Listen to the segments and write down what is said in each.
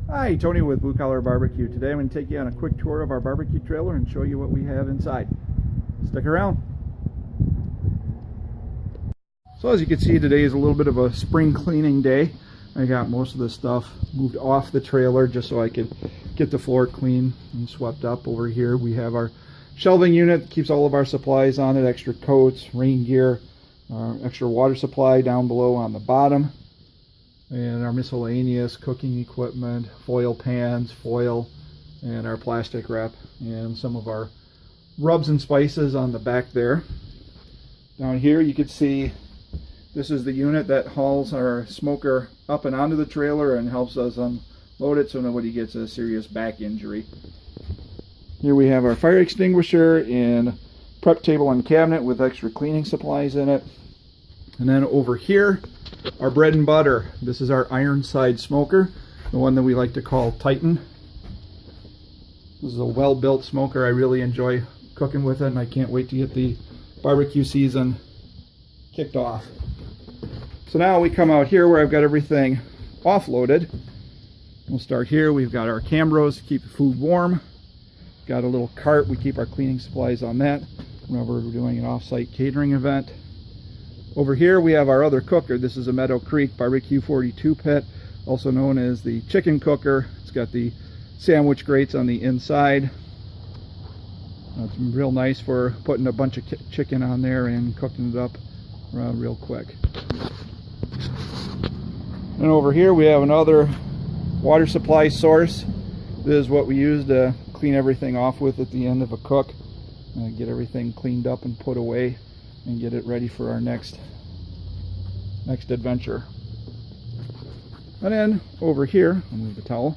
Hi, Tony with Blue Collar Barbecue. Today I'm going to take you on a quick tour of our barbecue trailer and show you what we have inside. Stick around. So as you can see, today is a little bit of a spring cleaning day. I got most of the stuff moved off the trailer just so I could get the floor clean and swept up. Over here we have our shelving unit that keeps all of our supplies on it, extra coats, rain gear, extra water supply down below on the bottom. And our miscellaneous cooking equipment, foil pans, foil, and our plastic wrap, and some of our rubs and spices on the back there. Down here you can see this is the unit that hauls our smoker up and onto the trailer and helps us unload it so nobody gets a serious back injury. Here we have our fire extinguisher and prep table and cabinet with extra cleaning supplies in it. And then over here, our bread and butter. This is our Ironside smoker, the one that we like to call Titan. This is a well-built smoker. I really enjoy cooking with it, and I can't wait to get the barbecue season kicked off. So now we come out here where I've got everything offloaded. We'll start here. We've got our Cambros to keep the food warm. Got a little cart. We keep our cleaning supplies on that whenever we're doing an off-site catering event. Over here we have our other cooker. This is a Meadow Creek Barbecue 42 pit, also known as the chicken cooker. It's got the sandwich grates on the inside. It's real nice for putting a bunch of chicken on there and cooking it up real quick. And over here we have another water supply source. This is what we use to clean everything off with at the end of a cook. Get everything cleaned up and put away and get it ready for our next adventure. And then over here, I'll move the towel,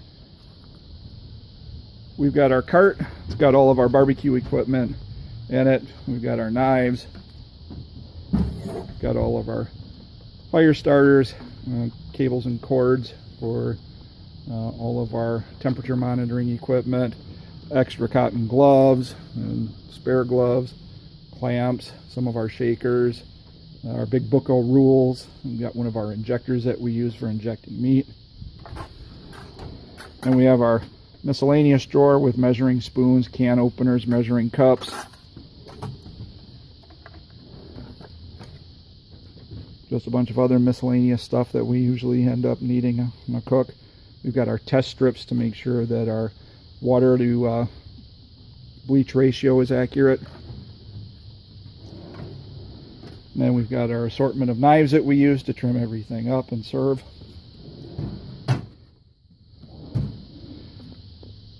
we've got our cart. It's got all of our barbecue equipment in it. We've got our knives, got all of our fire starters, cables and cords for all of our temperature monitoring equipment, extra cotton gloves and spare gloves, clamps, some of our shakers, our big Bucco rules. We've got one of our injectors that we use for injecting meat. And we have our miscellaneous drawer with measuring spoons, can openers, measuring cups. Just a bunch of other miscellaneous stuff that we usually end up needing in a cook. We've got our test strips to make sure that our water to bleach ratio is accurate. And then we've got our assortment of knives that we use to trim everything up and serve.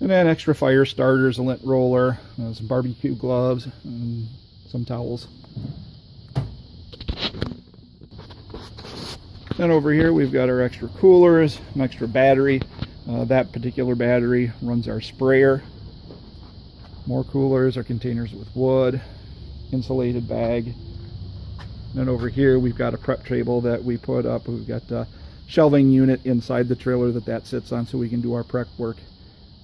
And then extra fire starters, a lint roller, some barbecue gloves, and some towels. Then over here we've got our extra coolers, an extra battery. That particular battery runs our sprayer. More coolers, our containers with wood, insulated bag. And then over here we've got a prep table that we put up. We've got a shelving unit inside the trailer that sits on so we can do our prep work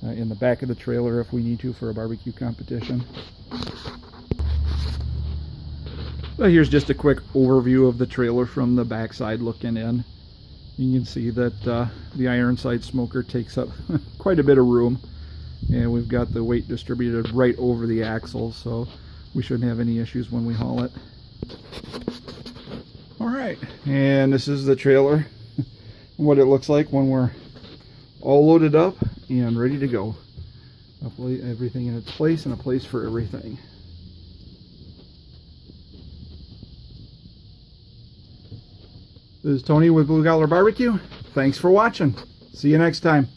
in the back of the trailer if we need to for a barbecue competition. So here's just a quick overview of the trailer from the backside looking in. You can see that the Ironside smoker takes up quite a bit of room, and we've got the weight distributed right over the axle, so we shouldn't have any issues when we haul it. Alright, and this is the trailer, what it looks like when we're all loaded up and ready to go. Everything in its place and a place for everything. This is Tony with Blue Collar Barbecue. Thanks for watching. See you next time.